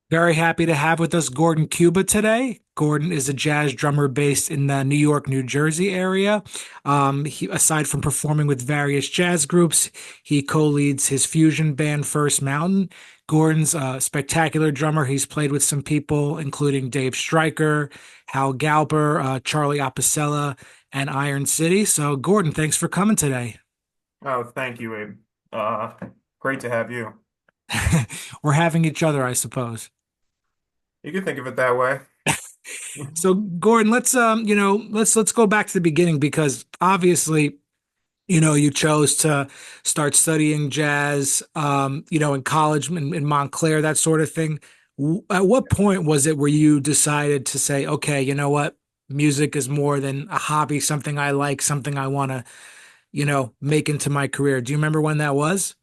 Very happy to have with us Gordon Kuba today. Gordon is a jazz drummer based in the New York, New Jersey area. Aside from performing with various jazz groups, he co-leads his fusion band First Mountain. Gordon's a spectacular drummer. He's played with some people, including Dave Stryker, Hal Gaper, Charlie Apicella, and Iron City. So, Gordon, thanks for coming today. Oh, thank you, Abe. Uh, Great to have you. We're having each other, I suppose. You can think of it that way. So Gordon, let's go back to the beginning because obviously, you chose to start studying jazz, in college in Montclair, that sort of thing. At what point was it where you decided to say, okay, you know what? Music is more than a hobby, something I like, something I want to, make into my career. Do you remember when that was?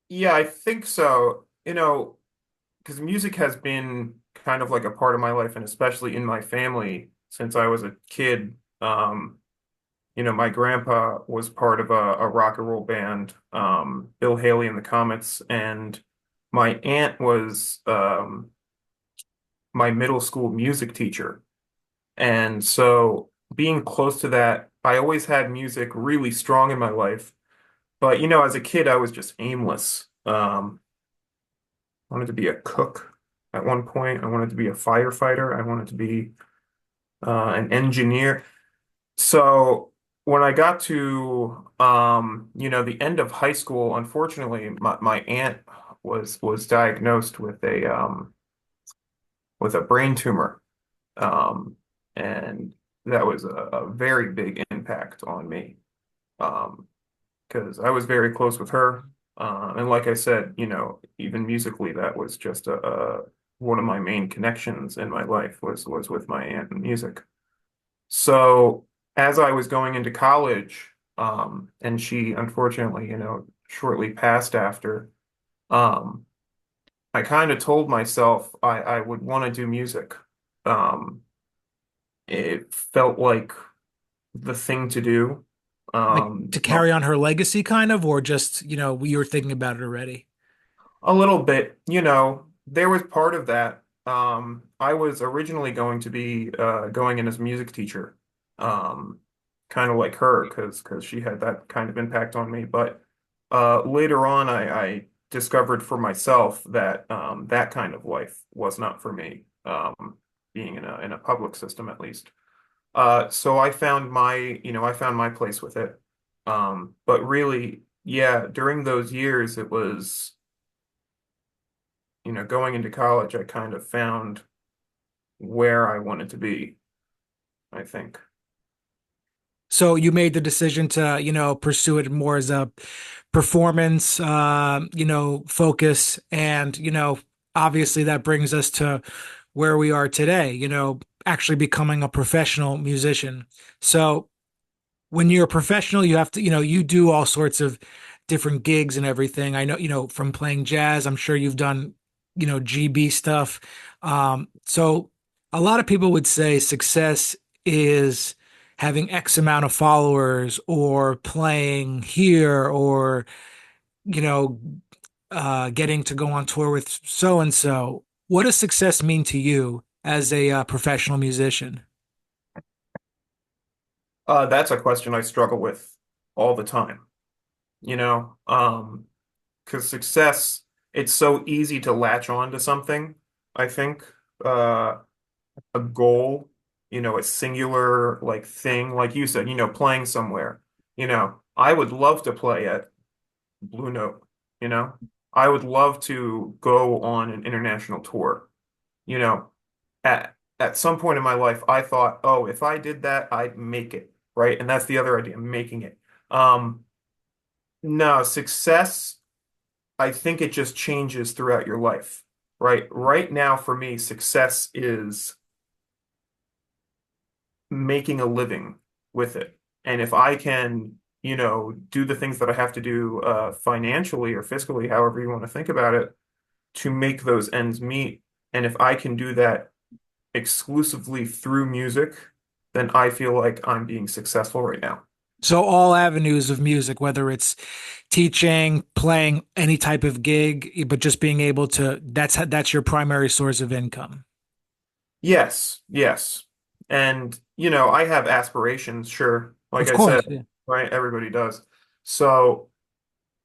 Yeah, I think so. Because music has been kind of like a part of my life, and especially in my family since I was a kid. My grandpa was part of a rock and roll band, Bill Haley and the Comets, and my aunt was my middle school music teacher. And so being close to that, I always had music really strong in my life. But as a kid, I was just aimless. I wanted to be a cook at one point. I wanted to be a firefighter. I wanted to be an engineer. So when I got to the end of high school, unfortunately, my aunt was diagnosed with a brain tumor. Um, and that was a very big impact on me. Because I was very close with her. And like I said, even musically, that was just one of my main connections in my life was with my aunt and music. So as I was going into college, and she unfortunately, shortly passed after, um, I kind of told myself I would want to do music. Um, it felt like the thing to do. Like to carry on her legacy, kind of, or just, you were thinking about it already? A little bit, there was part of that. I was originally going to be going in as a music teacher, um, kind of like her, because she had that kind of impact on me. But later on, I discovered for myself that that kind of life was not for me, being in a public system at least. So I found my place with it. But really, yeah, during those years, it was going into college, I kind of found where I wanted to be, I think. So you made the decision to, pursue it more as a performance, focus. And, obviously that brings us to where we are today, actually becoming a professional musician. So when you're a professional, you have to, you do all sorts of different gigs and everything. I know, from playing jazz, I'm sure you've done, GB stuff. So a lot of people would say success is having X amount of followers or playing here or, you know, getting to go on tour with so and so. What does success mean to you as a professional musician? That's a question I struggle with all the time, because success, it's so easy to latch on to something, I think. Uh, a goal, a singular like thing, like you said, playing somewhere. I would love to play at Blue Note, you know. I would love to go on an international tour. You know, at some point in my life, I thought, oh, if I did that, I'd make it, right? And that's the other idea, making it. Um, no, success, I think it just changes throughout your life, right? Right now, for me, success is making a living with it. And if I can, do the things that I have to do financially or fiscally, however you want to think about it, to make those ends meet, and if I can do that exclusively through music, then I feel like I'm being successful right now. So all avenues of music, whether it's teaching, playing any type of gig, but just being able to, that's your primary source of income. Yes, yes. And, you know, I have aspirations, sure. Like Of I said, course, yeah. right? Everybody does. So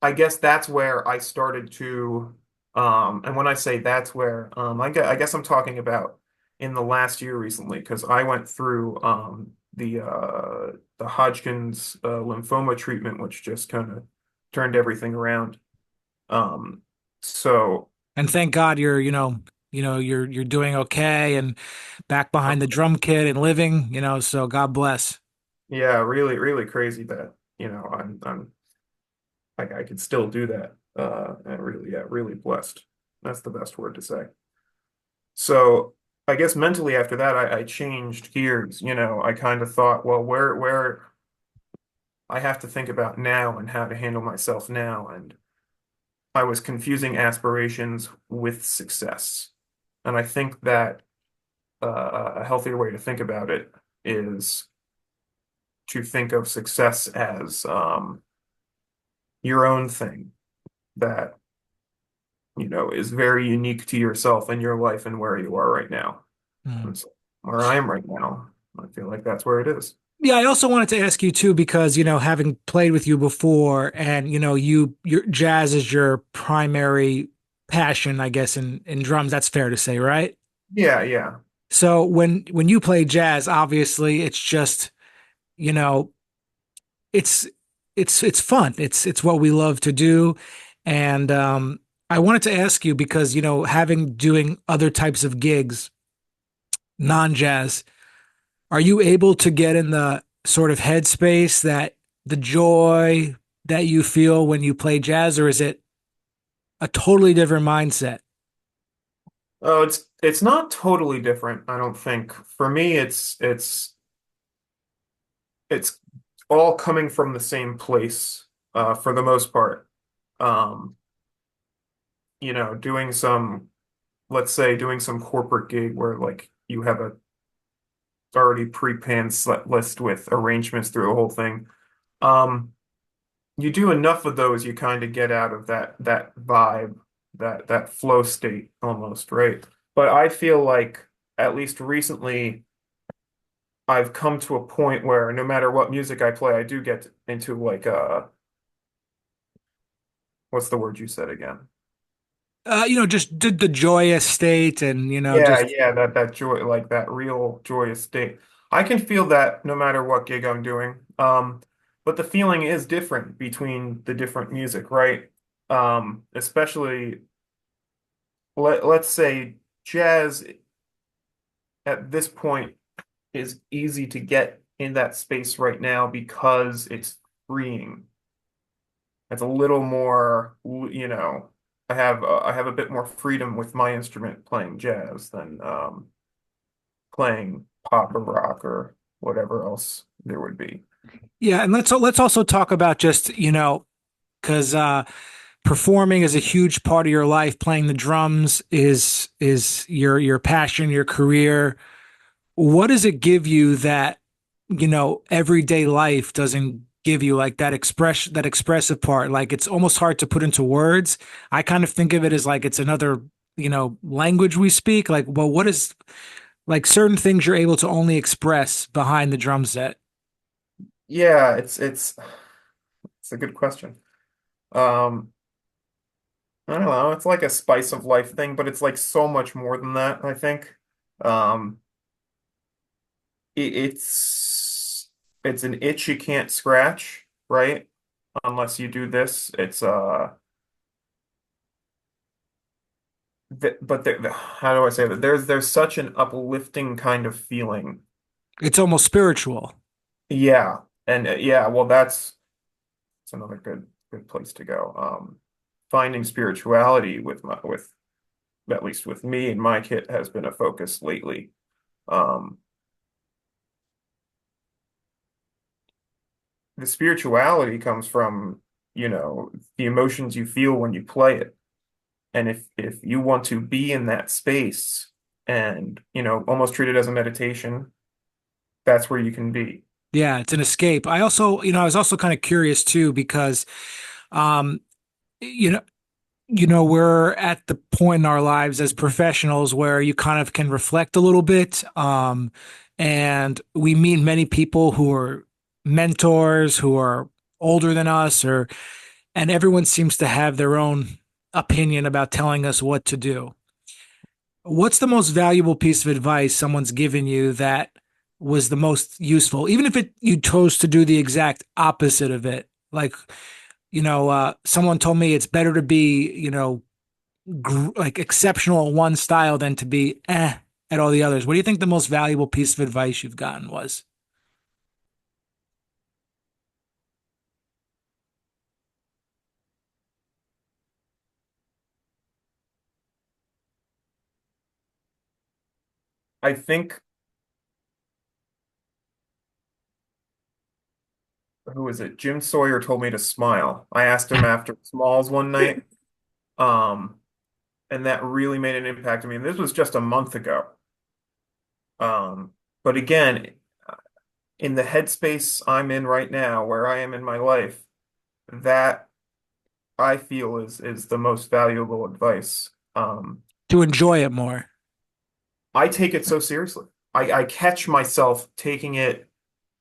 I guess that's where I started to, and when I say that's where, I guess I'm talking about in the last year recently, because I went through the Hodgkin's lymphoma treatment, which just kind of turned everything around. Um, so And thank God you're doing okay and back behind the drum kit and living, so God bless. yeah, really, really crazy that, you know, I could still do that. And really, yeah, really blessed. That's the best word to say. So I guess mentally after that, I changed gears. You know, I kind of thought, well, where I have to think about now and how to handle myself now. And I was confusing aspirations with success. And I think that a healthier way to think about it is to think of success as your own thing that, you know, is very unique to yourself and your life and where you are right now. Mm. And so where I am right now, I feel like that's where it is. Yeah, I also wanted to ask you too, because, having played with you before and, your jazz is your primary passion, I guess, in drums, that's fair to say, right? Yeah, yeah. So when you play jazz, obviously it's just, you know, it's it's fun. It's what we love to do. And I wanted to ask you because, having doing other types of gigs, non-jazz, are you able to get in the sort of headspace that the joy that you feel when you play jazz, or is it a totally different mindset? Oh, it's not totally different, I don't think. For me, it's all coming from the same place, for the most part. Um, you know, doing some, let's say, doing some corporate gig where like you have a already pre-planned set list with arrangements through the whole thing. Um, you do enough of those, you kind of get out of that vibe, that flow state almost, right? But I feel like at least recently I've come to a point where no matter what music I play, I do get into like what's the word you said again? Just the joyous state and, Yeah, just yeah, that joy, like that real joyous state. I can feel that no matter what gig I'm doing. But the feeling is different between the different music, right? Especially let's say jazz at this point is easy to get in that space right now because it's freeing. It's a little more, you know, I have a bit more freedom with my instrument playing jazz than playing pop or rock or whatever else there would be. yeah. And let's also talk about just, because performing is a huge part of your life. Playing the drums is your passion, your career. What does it give you that, everyday life doesn't give you, like that expressive part? Like it's almost hard to put into words. I kind of think of it as like it's another, language we speak. Like, well, what is like certain things you're able to only express behind the drum set? Yeah, it's a good question. Um, I don't know, it's like a spice of life thing, but it's like so much more than that, I think. Um, it's it's an itch you can't scratch, right? Unless you do this. It's but how do I say that? There's such an uplifting kind of feeling. It's almost spiritual. Yeah. And yeah, well that's another good place to go. Finding spirituality with at least with me and my kit has been a focus lately. Um, the spirituality comes from, you know, the emotions you feel when you play it. And if you want to be in that space and, you know, almost treat it as a meditation, that's where you can be. Yeah, it's an escape. I also, I was also kind of curious too because, um, you know, we're at the point in our lives as professionals where you kind of can reflect a little bit, and we meet many people who are mentors, who are older than us, and everyone seems to have their own opinion about telling us what to do. What's the most valuable piece of advice someone's given you that was the most useful, even if you chose to do the exact opposite of it? Like, someone told me it's better to be, like exceptional at one style than to be at all the others. What do you think the most valuable piece of advice you've gotten was? I think, who was it? Jim Sawyer told me to smile. I asked him after Smalls one night, um, and that really made an impact on me. And this was just a month ago. But again, in the headspace I'm in right now, where I am in my life, that I feel is the most valuable advice. To enjoy it more. I take it so seriously. I catch myself taking it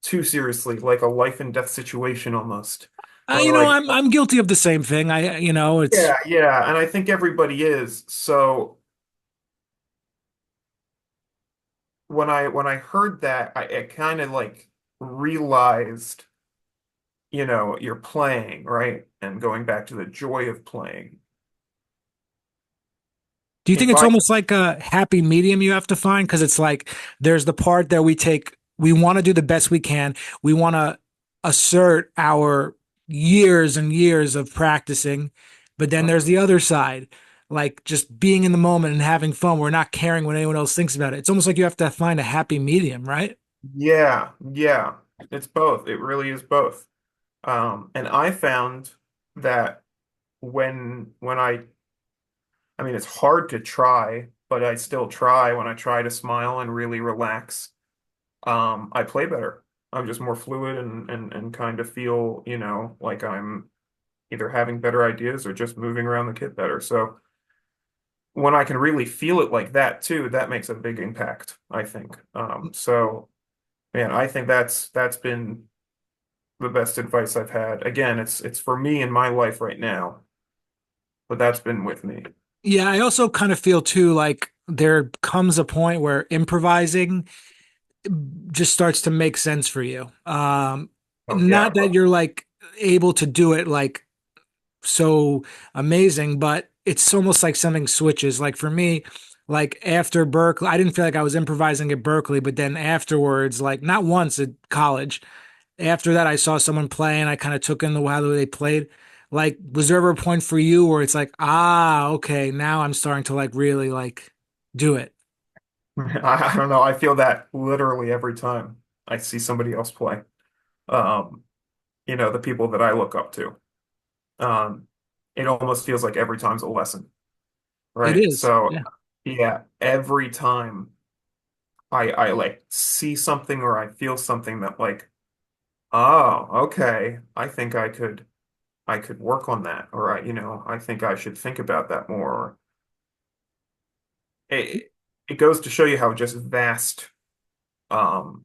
too seriously, like a life and death situation almost. Or like, I'm guilty of the same thing. It's yeah, yeah, and I think everybody is. So when I heard that, I kind of like realized, you're playing, right? And going back to the joy of playing. Do you think If it's I almost like a happy medium you have to find? Because it's like there's the part that we want to do the best we can. We want to assert our years and years of practicing. But then there's the other side, like just being in the moment and having fun. We're not caring what anyone else thinks about it. It's almost like you have to find a happy medium, right? Yeah, yeah, it's both. It really is both. And I found that when I mean, it's hard to try, but I still try when I try to smile and really relax. I play better. I'm just more fluid and kind of feel, like I'm either having better ideas or just moving around the kit better. So when I can really feel it like that too, that makes a big impact, I think. So man, I think that's been the best advice I've had. Again, it's for me in my life right now, but that's been with me. Yeah, I also kind of feel too like there comes a point where improvising just starts to make sense for you. Oh Not yeah. that you're like able to do it like so amazing, but it's almost like something switches. Like for me, like after Berkeley, I didn't feel like I was improvising at Berkeley, but then afterwards, like not once at college, after that, I saw someone play and I kind of took in the how they played. Like, was there ever a point for you where it's like, okay, now I'm starting to like really like do it? I don't know. I feel that literally every time I see somebody else play. Um, the people that I look up to. Um, it almost feels like every time's a lesson, It right? is. So Yeah. yeah, every time I like see something or I feel something that like, oh, okay, I could work on that, or I think I should think about that more. It goes to show you how just vast um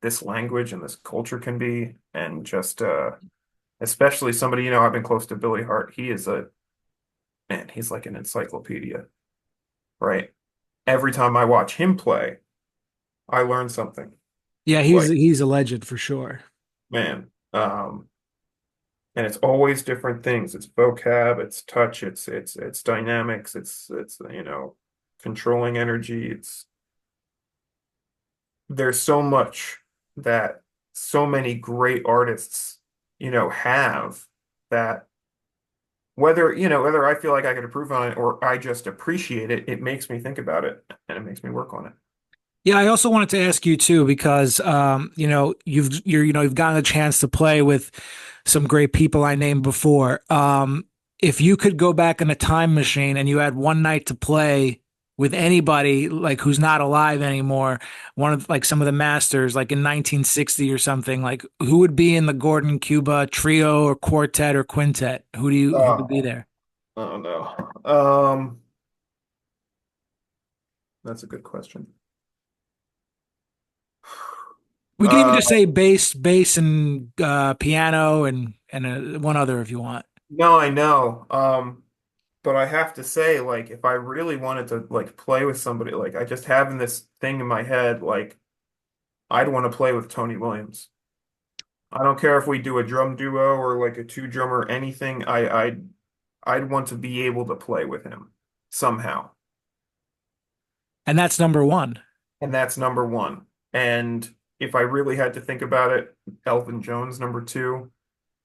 this language and this culture can be, and just especially somebody, I've been close to Billy Hart. He is a man, he's like an encyclopedia, right? Every time I watch him play, I learn something. Yeah, Like, he's a legend for sure. man, and it's always different things. It's vocab, it's touch, it's dynamics, it's controlling energy. There's so much that so many great artists, have, that whether I feel like I could improve on it or I just appreciate it, it makes me think about it and it makes me work on it. Yeah, I also wanted to ask you too because you've gotten a chance to play with some great people I named before. If you could go back in a time machine and you had one night to play, with anybody like who's not alive anymore, one of like some of the masters, like in 1960 or something, like who would be in the Gordon Cuba trio or quartet or quintet? Who would be Oh, there? oh no. That's a good question. We can even Uh, just say bass and piano and one other if you want. no, I know. But I have to say, like, if I really wanted to like play with somebody, like I just having this thing in my head, like I'd want to play with Tony Williams. I don't care if we do a drum duo or like a two drummer, anything. I'd want to be able to play with him somehow. And that's number one. And that's number one. And if I really had to think about it, Elvin Jones, number two.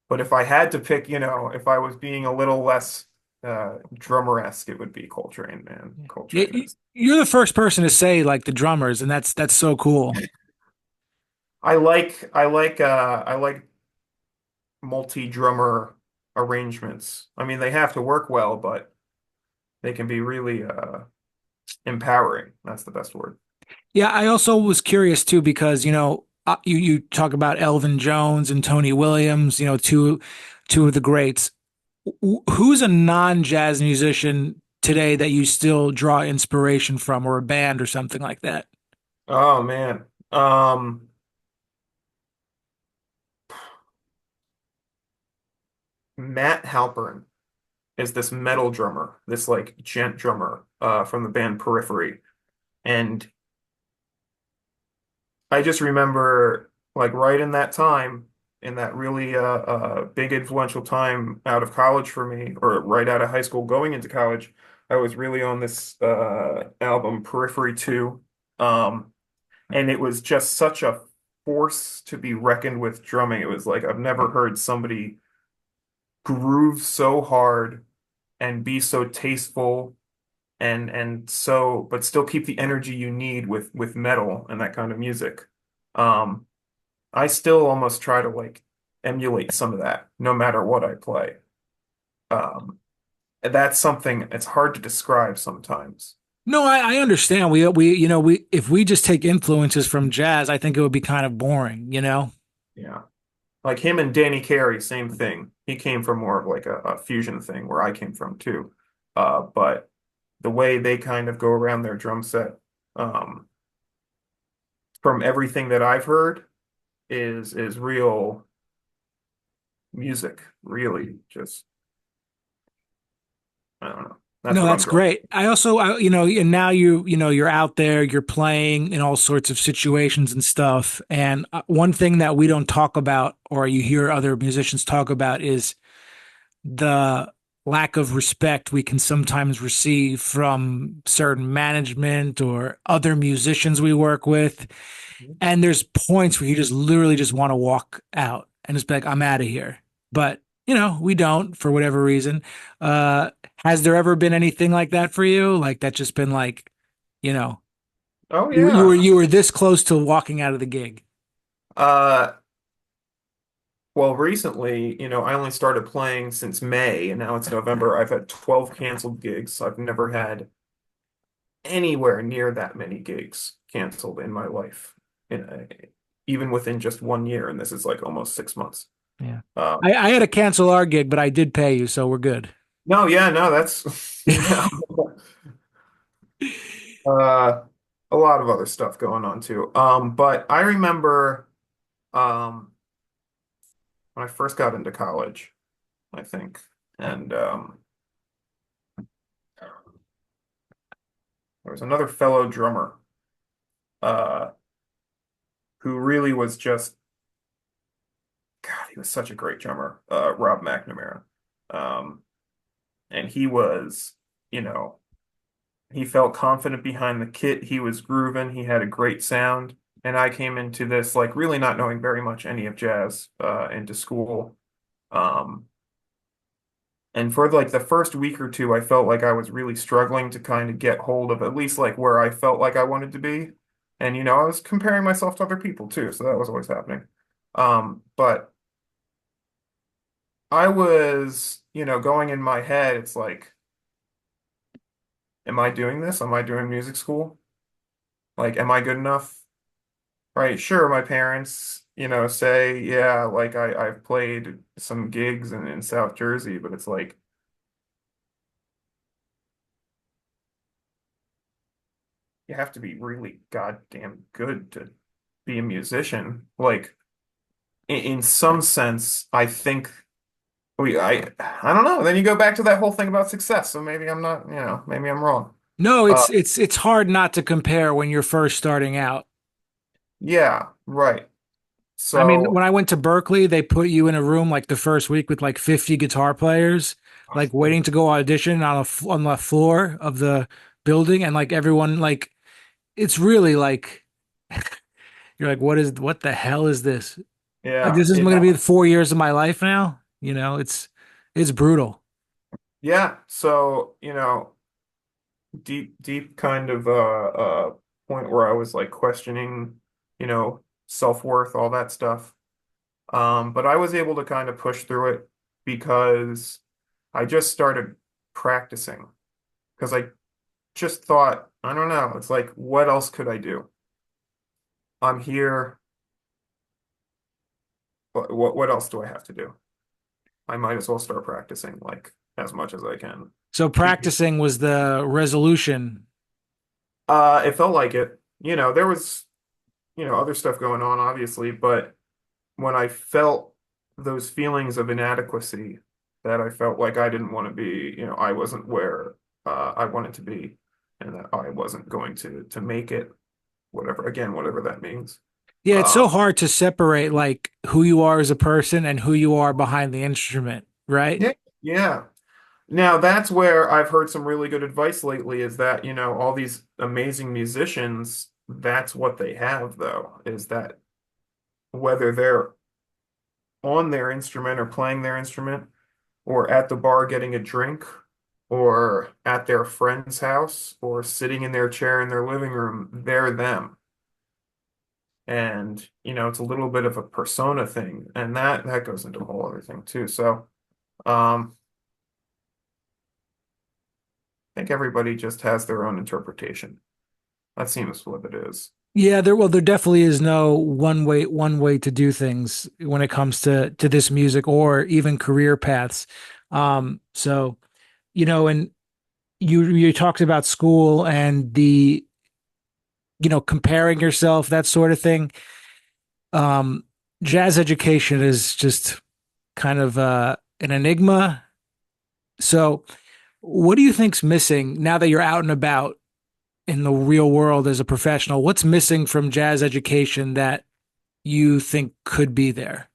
But if I had to pick, if I was being a little less drummer-esque, it would be Coltrane, man. Coltrane is. You're the first person to say like the drummers, and that's so cool. I like multi-drummer arrangements. I mean, they have to work well, but they can be really empowering. That's the best word. Yeah, I also was curious too because you talk about Elvin Jones and Tony Williams, two of the greats. Who's a non-jazz musician today that you still draw inspiration from, or a band or something like that? Oh man. Matt Halpern is this metal drummer, this like gent drummer from the band Periphery. And I just remember like right in that time, in that really big influential time out of college for me, or right out of high school going into college, I was really on this album Periphery 2. Um, and it was just such a force to be reckoned with drumming. It was like I've never heard somebody groove so hard and be so tasteful and so but still keep the energy you need with metal and that kind of music. Um, I still almost try to like emulate some of that no matter what I play. And that's something it's hard to describe sometimes. No, I understand. We if we just take influences from jazz, I think it would be kind of boring, you know? Yeah. Like him and Danny Carey, same thing. He came from more of like a fusion thing where I came from too. But the way they kind of go around their drum set, um, from everything that I've heard, is real music, really. Just I don't know. That's No, what I'm that's drawn. great. And now you're out there, you're playing in all sorts of situations and stuff. And one thing that we don't talk about, or you hear other musicians talk about, is the lack of respect we can sometimes receive from certain management or other musicians we work with. And there's points where you just literally just want to walk out and just be like, I'm out of here. But, we don't for whatever reason. Uh, has there ever been anything like that for you? Like that just been like, you know, Oh you yeah. were you were this close to walking out of the gig. Uh, well, recently, I only started playing since May, and now it's November. I've had 12 canceled gigs. I've never had anywhere near that many gigs canceled in my life, even within just 1 year, and this is like almost 6 months. Yeah. Um, I had to cancel our gig, but I did pay you, so we're good. no, yeah, no, that's uh, a lot of other stuff going on too. But I remember um, when I first got into college, I think, and there was another fellow drummer uh, who really was just God, he was such a great drummer, Rob McNamara. Um, and he was, you know, he felt confident behind the kit. He was grooving. He had a great sound. And I came into this like really not knowing very much any of jazz into school. Um, and for like the first week or two, I felt like I was really struggling to kind of get hold of at least like where I felt like I wanted to be. And I was comparing myself to other people too, so that was always happening. But I was, going in my head, it's like am I doing this? Am I doing music school? Like, am I good enough? Right? Sure, my parents, say, yeah, like I've played some gigs in South Jersey, but it's like you have to be really goddamn good to be a musician. Like in some sense, I think I don't know. Then you go back to that whole thing about success. So maybe I'm not, maybe I'm wrong. No, Uh, it's hard not to compare when you're first starting out. yeah, right. I mean, So when I went to Berkeley, they put you in a room like the first week with like 50 guitar players, like waiting to go audition on the floor of the building, and like everyone like it's really like you're like, what the hell is this? Like yeah, this is going to be the 4 years of my life now. You know, it's brutal. yeah. So, deep kind of point where I was like questioning, self-worth, all that stuff. But I was able to kind of push through it because I just started practicing because I just thought, I don't know, it's like, what else could I do? I'm here. What else do I have to do? I might as well start practicing like as much as I can. So Keep practicing was the resolution. it felt like it. There was, other stuff going on, obviously, but when I felt those feelings of inadequacy, that I felt like I didn't want to be, I wasn't where I wanted to be, and that I wasn't going to make it, whatever that means. Yeah, it's Uh, so hard to separate like who you are as a person and who you are behind the instrument, right? yeah, yeah. Now that's where I've heard some really good advice lately is that, all these amazing musicians, that's what they have though, is that whether they're on their instrument or playing their instrument or at the bar getting a drink or at their friend's house or sitting in their chair in their living room, they're them. And, it's a little bit of a persona thing. And that goes into a whole other thing too. So, I think everybody just has their own interpretation. That seems what it is. Yeah, there definitely is no one way to do things when it comes to this music or even career paths. So, and you talked about school and the, comparing yourself, that sort of thing. Um, Jazz education is just kind of an enigma. So, what do you think's missing now that you're out and about in the real world as a professional? What's missing from jazz education that you think could be there?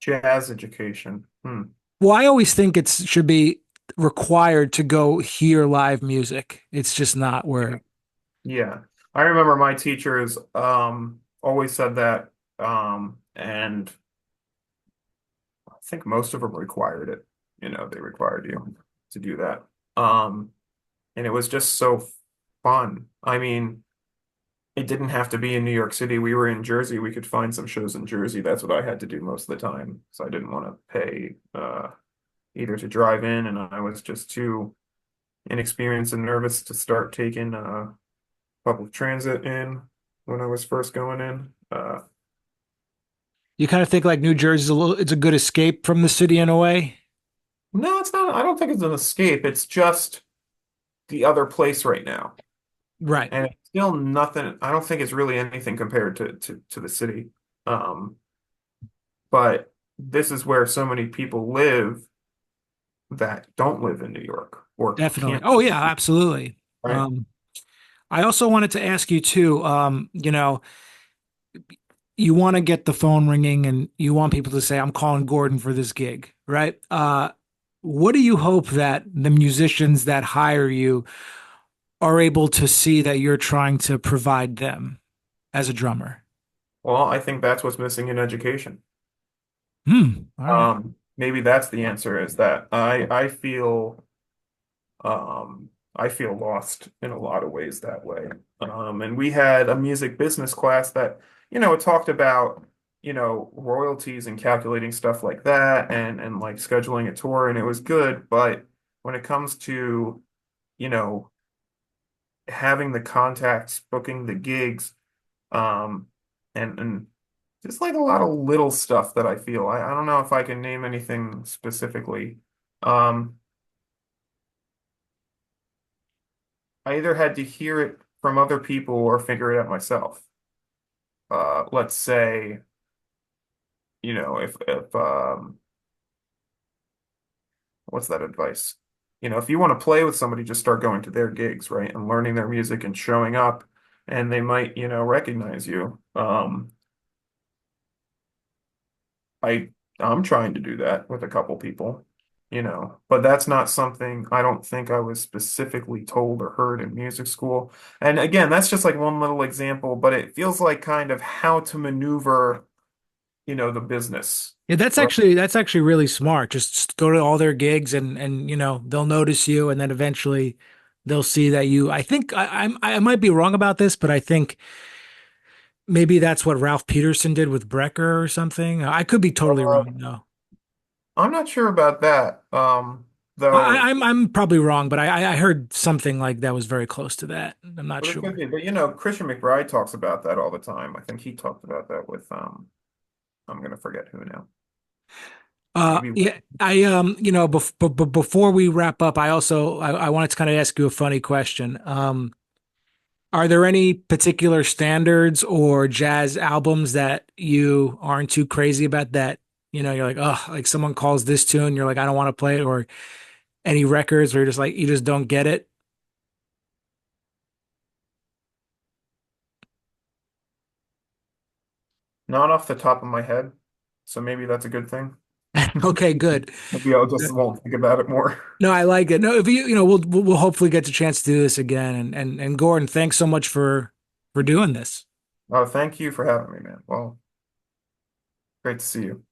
Jazz education. Hmm. Well, I always think it should be required to go hear live music. It's just not Yeah. where. Yeah. I remember my teachers always said that and I think most of them required it. They required you to do that. Um and it was just so fun. I mean, it didn't have to be in New York City. We were in Jersey. We could find some shows in Jersey. That's what I had to do most of the time. So I didn't want to pay either to drive in, and I was just too inexperienced and nervous to start taking public transit in when I was first going in. You kind of think like New Jersey's it's a good escape from the city in a way. No, it's not. I don't think it's an escape. It's just the other place right now. Right. And it's still nothing. I don't think it's really anything compared to the city. Um, but this is where so many people live that don't live in New York or Definitely. can't, Oh yeah, absolutely. right? Um, I also wanted to ask you too, you want to get the phone ringing and you want people to say, I'm calling Gordon for this gig, right? What do you hope that the musicians that hire you are able to see that you're trying to provide them as a drummer? Well, I think that's what's missing in education. All right. Maybe that's the answer is that I feel lost in a lot of ways that way. And we had a music business class that, it talked about, royalties and calculating stuff like that and like scheduling a tour and it was good, but when it comes to you know, having the contacts, booking the gigs, um, and just like a lot of little stuff that I feel. I don't know if I can name anything specifically. Um, I either had to hear it from other people or figure it out myself. Let's say, if what's that advice? If you want to play with somebody, just start going to their gigs, right? And learning their music and showing up, and they might, recognize you. I I'm trying to do that with a couple people, but that's not something I don't think I was specifically told or heard in music school. And again, that's just like one little example, but it feels like kind of how to maneuver, the business. Yeah, Right. that's actually really smart. Just go to all their gigs and they'll notice you and then eventually they'll see that you I think I might be wrong about this, but I think maybe that's what Ralph Peterson did with Brecker or something. I could be totally Uh, wrong though. I'm not sure about that. Though, I'm probably wrong, but I heard something like that was very close to that. I'm not but it could sure. be. But Christian McBride talks about that all the time. I think he talked about that with I'm gonna forget who now. Maybe. Yeah, before we wrap up, I wanted to kind of ask you a funny question. Are there any particular standards or jazz albums that you aren't too crazy about that, you're like, oh, like someone calls this tune, you're like, I don't want to play it, or any records where you're just like, you just don't get it? Not off the top of my head, so maybe that's a good thing. Okay, good. Maybe I'll just won't think about it more. No, I like it. No, if we'll hopefully get the chance to do this again. And Gordon, thanks so much for doing this. Oh, thank you for having me, man. Well, great to see you.